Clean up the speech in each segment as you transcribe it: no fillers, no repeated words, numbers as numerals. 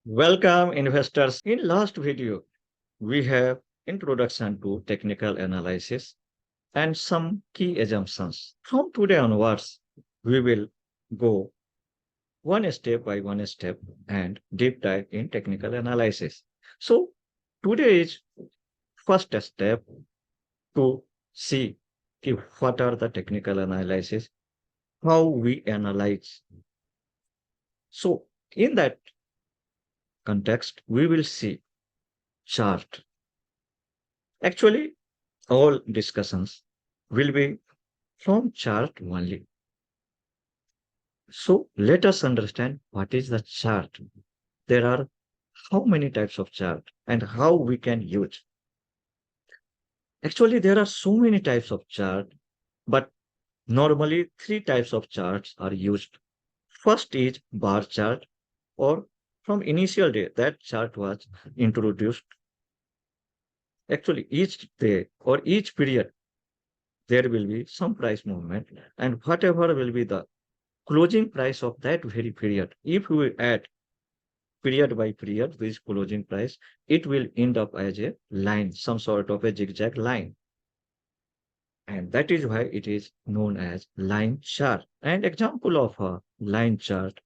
Welcome investors. In last video, we have introduction to technical analysis and some key assumptions. From today onwards, we will go one step by one step and deep dive in technical analysis. So today is first step to see what are the technical analysis, how we analyze. So in that context, we will see chart. Actually, all discussions will be from chart only. So let us understand what is the chart. There are how many types of chart and how we can use. Actually, there are so many types of chart, but normally three types of charts are used. First is bar chart, or from initial day that chart was introduced. Actually, each day or each period there will be some price movement, and whatever will be the closing price of that very period, if we add period by period this closing price, it will end up as a line, some sort of a zigzag line. And that is why it is known as line chart. And example of a line chart,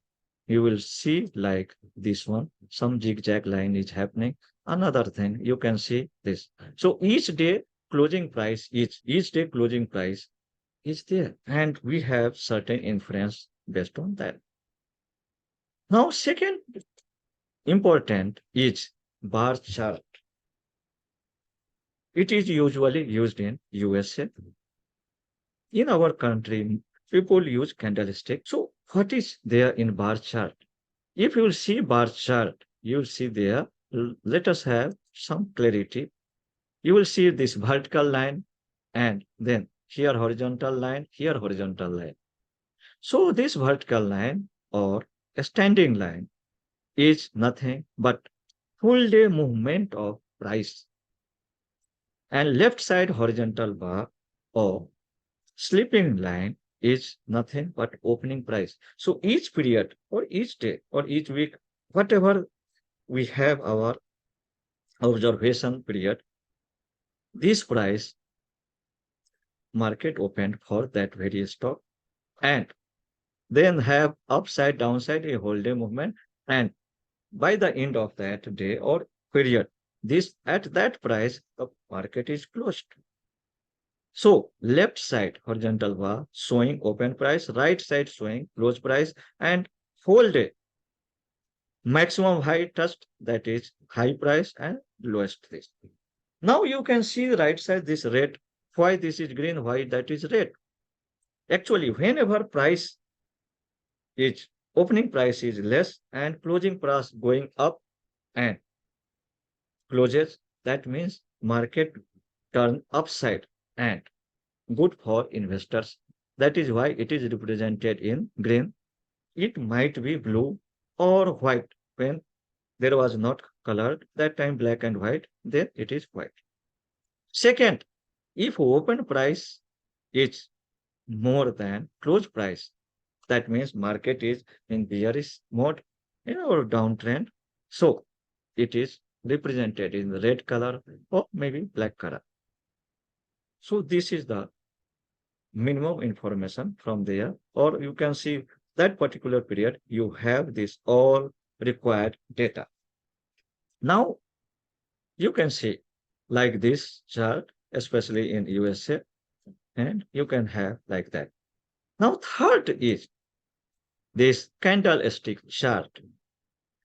you will see like this one, some zigzag line is happening. Another thing, you can see this. So each day closing price is there, and we have certain inference based on that. Now, second important is bar chart. It is usually used in USA. In our country, people use candlestick. So, what is there in bar chart? If you will see bar chart, you will see there. Let us have some clarity. You will see this vertical line, and then here horizontal line, here horizontal line. So, this vertical line or a standing line is nothing but full day movement of price, and left side horizontal bar or sleeping line is nothing but opening price. So each period or each day or each week, whatever we have our observation period, this price market opened for that very stock, and then have upside downside a whole day movement, and by the end of that day or period, this at that price the market is closed. So left side horizontal bar showing open price, right side showing close price, and whole day maximum high touched, that is high price, and lowest risk. Now you can see the right side this red. Why this is green? Why that is red? Actually, whenever price is opening price is less and closing price going up and closes, that means market turn upside and good for investors. That is why it is represented in green. It might be blue or white when there was not colored, that time black and white, then it is white. Second, if open price is more than close price, that means market is in bearish mode, or downtrend. So it is represented in the red color or maybe black color. So this is the minimum information from there, or you can see that particular period you have this all required data. Now you can see like this chart, especially in USA, and you can have like that. Now third is this candlestick chart.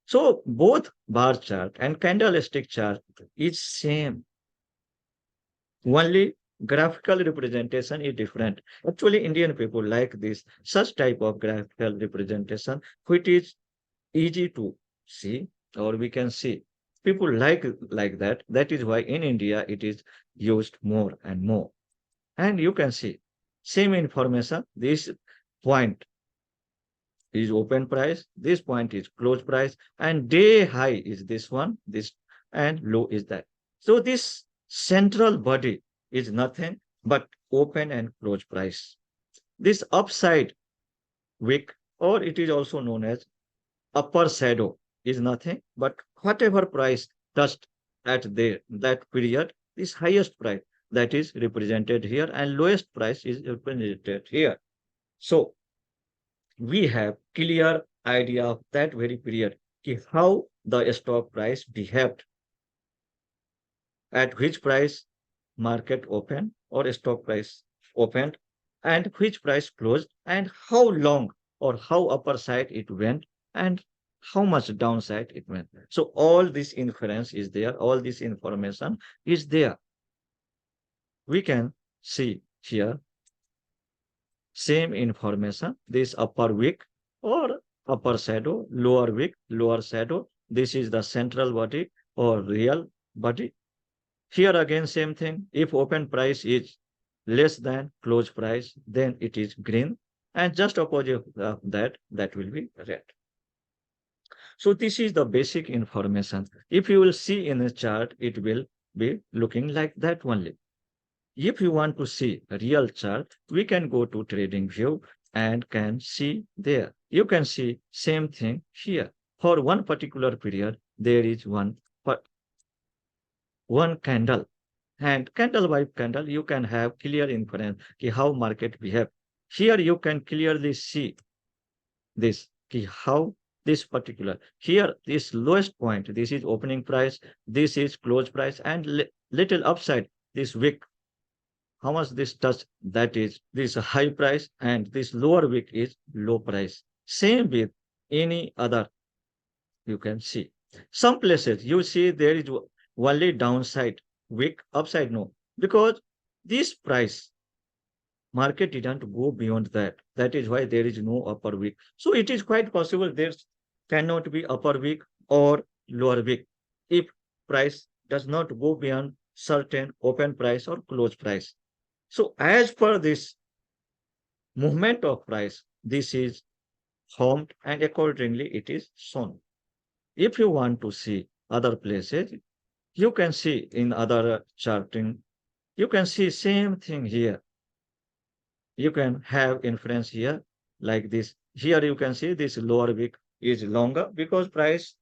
So both bar chart and candlestick chart is same, only graphical representation is different. Actually, Indian people like this such type of graphical representation, which is easy to see, or we can see. People like that. That is why in India it is used more and more. And you can see same information. This point is open price, this point is close price, and day high is this one, this, and low is that. So this central body is nothing but open and close price. This upside wick, or it is also known as upper shadow, is nothing but whatever price touched at that period is highest price that is represented here and lowest price is represented here. So we have clear idea of that very period how the stock price behaved, at which price market opened or stock price opened, and which price closed, and how long or how upper side it went, and how much downside it went. So all this inference is there, all this information is there. We can see here same information, this upper wick or upper shadow, lower wick, lower shadow. This is the central body or real body. Here again, same thing. If open price is less than close price, then it is green. And just opposite of that, that will be red. So this is the basic information. If you will see in a chart, it will be looking like that only. If you want to see a real chart, we can go to trading view and can see there. You can see same thing here. For one particular period, there is one candle. And candle by candle, you can have clear inference how market behave. Here you can clearly see this how this particular here this lowest point. This is opening price. This is close price, and little upside. This wick, how much this touch, that is this high price, and this lower wick is low price. Same with any other, you can see. Some places you see there is only downside wick, upside no, because this price market didn't go beyond that. That is why there is no upper wick. So it is quite possible there cannot be upper wick or lower wick if price does not go beyond certain open price or close price. So as per this movement of price, this is formed and accordingly it is shown. If you want to see other places, you can see in other charting, you can see same thing here. You can have inference here like this. Here you can see this lower wick is longer because price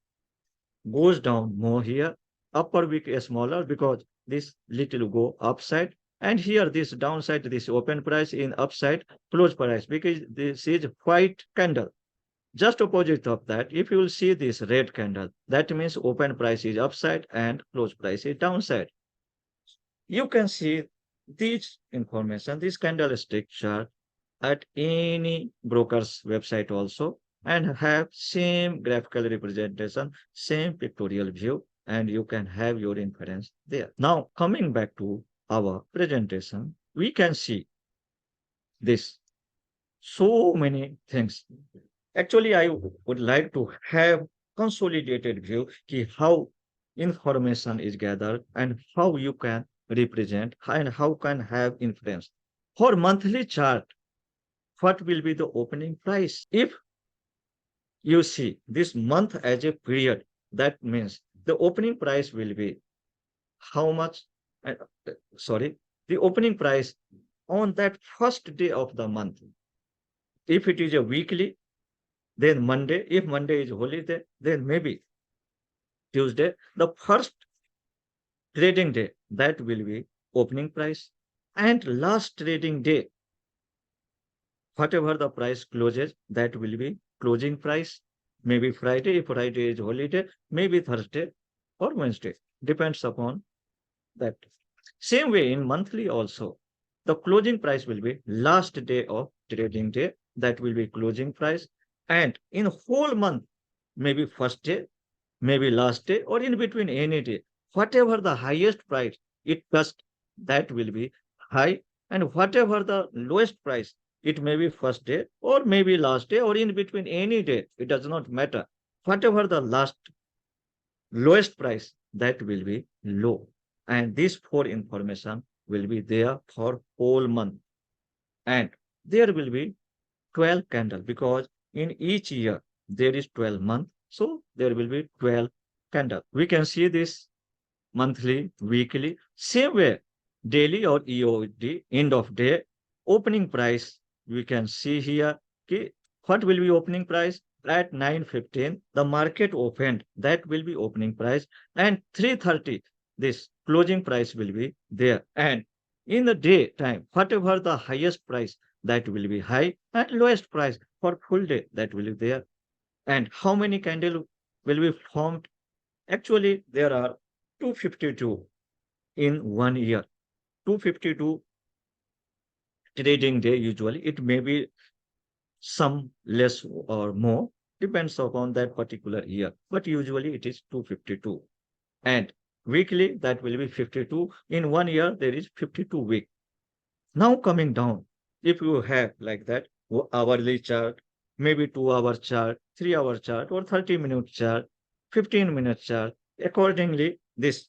goes down more here. Upper wick is smaller because this little go upside. And here this downside, this open price in upside, close price, because this is white candle. Just opposite of that, if you will see this red candle, that means open price is upside and close price is downside. You can see this information, this candlestick chart at any broker's website also, and have same graphical representation, same pictorial view, and you can have your inference there. Now, coming back to our presentation, we can see this so many things. Actually, I would like to have consolidated view how information is gathered and how you can represent and how can have influence. For monthly chart, what will be the opening price? If you see this month as a period, that means the opening price will be how much? uh, Sorry, the opening price on that first day of the month. If it is a weekly, then Monday. If Monday is holiday, then maybe Tuesday. The first trading day, that will be opening price. And last trading day, whatever the price closes, that will be closing price. Maybe Friday, if Friday is holiday, maybe Thursday or Wednesday. Depends upon that. Same way in monthly also, the closing price will be last day of trading day. That will be closing price. And in whole month, maybe first day, maybe last day, or in between any day, whatever the highest price it touched, that will be high. And whatever the lowest price, it may be first day or maybe last day or in between any day. It does not matter. Whatever the lowest price, that will be low. And this four information will be there for whole month. And there will be 12 candle because in each year there is 12 month. So there will be 12 candle. We can see this monthly, weekly, same way, daily or EOD, end of day, opening price. We can see here, okay, what will be opening price? at 9:15, the market opened. That will be opening price. And 3:30, this closing price will be there. And in the daytime, whatever the highest price, that will be high, and lowest price for full day, that will be there. And how many candle will be formed? Actually, there are 252 in 1 year. 252 trading day usually. It may be some less or more, depends upon that particular year. But usually it is 252. And weekly, that will be 52. In 1 year, there is 52 week. Now coming down, if you have like that hourly chart, maybe 2 hour chart, 3 hour chart, or 30-minute chart, 15-minute chart, accordingly, this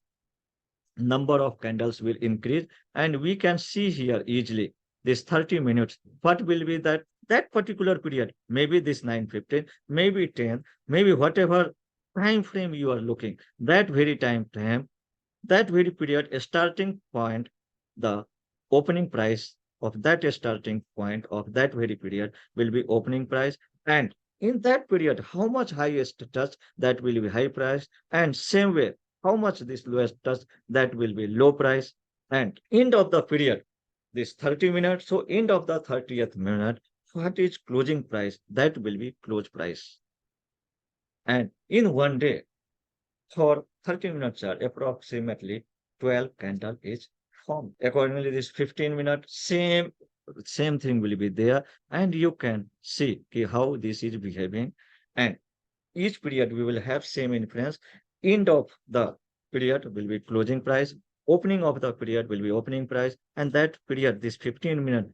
number of candles will increase, and we can see here easily this 30 minutes. What will be that particular period? Maybe this 9:15, maybe 10, maybe whatever time frame you are looking, that very time frame, that very period, a starting point, the opening price of that starting point of that very period will be opening price. And in that period, how much highest touch, that will be high price. And same way, how much this lowest touch, that will be low price. And end of the period, this 30 minutes. So end of the 30th minute, what is closing price? That will be close price. And in 1 day, for 30 minutes chart, approximately 12 candle is formed. Accordingly, this 15 minute, same thing will be there, and you can see how this is behaving. And each period we will have same influence. End of the period will be closing price. Opening of the period will be opening price. And that period, this 15 minute,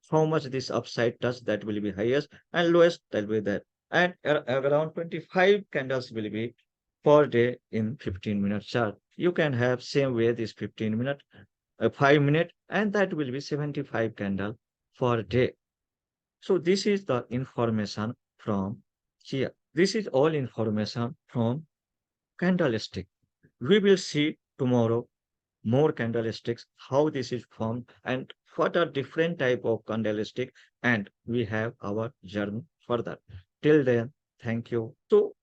how much this upside touch, that will be highest, and lowest, that will be that. And around 25 candles will be per day in 15-minute chart. You can have same way this 15-minute, 5 minute, and that will be 75 candle per day. So this is the information from here. This is all information from candlestick. We will see tomorrow more candlesticks, how this is formed, and what are different type of candlestick, and we have our journey further. Till then, thank you. So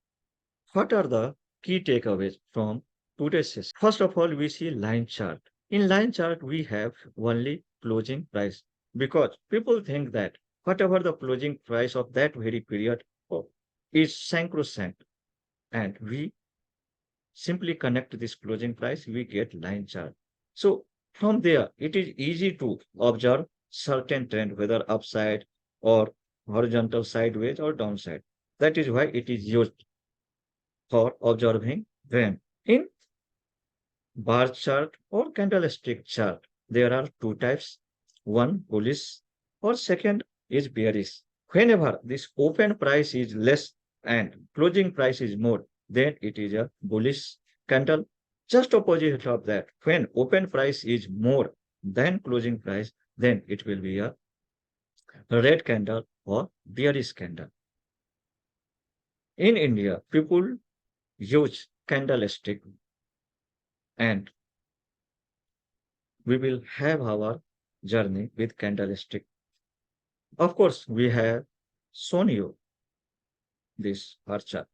what are the key takeaways from today's session? First of all, we see line chart. In line chart, we have only closing price, because people think that whatever the closing price of that very period is sacrosanct, and we simply connect this closing price, we get line chart. So from there, it is easy to observe certain trend, whether upside or horizontal sideways or downside. That is why it is used for observing them. In bar chart or candlestick chart, there are two types. One bullish, or second is bearish. Whenever this open price is less and closing price is more, then it is a bullish candle. Just opposite of that, when open price is more than closing price, then it will be a red candle or bearish candle. In India, people use candlestick, and we will have our journey with candlestick. Of course, we have shown you this bar chart.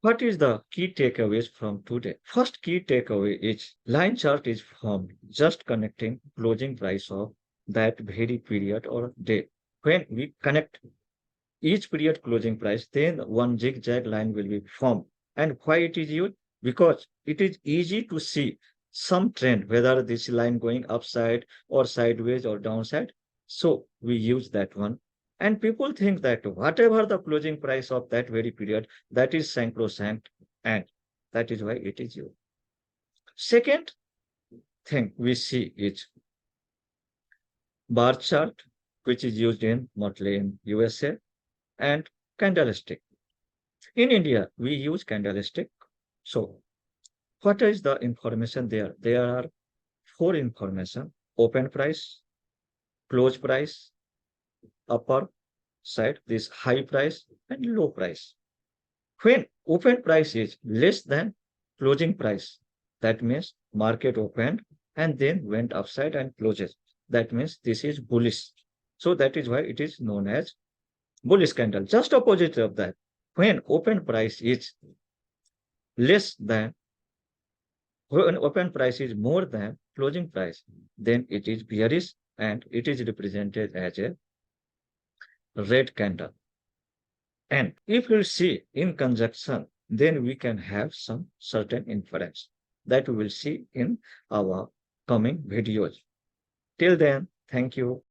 What is the key takeaways from today? First key takeaway is line chart is formed just connecting closing price of that very period or day. When we connect each period closing price, then one zigzag line will be formed. And why it is used? Because it is easy to see some trend, whether this line going upside or sideways or downside. So we use that one. And people think that whatever the closing price of that very period, that is sacrosanct, and that is why it is used. Second thing we see is bar chart, which is used in mostly in USA, and candlestick. In India, we use candlestick. So what is the information there? There are four information: open price, close price, upper side, this high price, and low price. When open price is less than closing price, that means market opened and then went upside and closes. That means this is bullish. So that is why it is known as bullish candle. Just opposite of that, When open price is less than when open price is more than closing price, then it is bearish and it is represented as a red candle. And if we see in conjunction, then we can have some certain inference that we will see in our coming videos. Till then, thank you.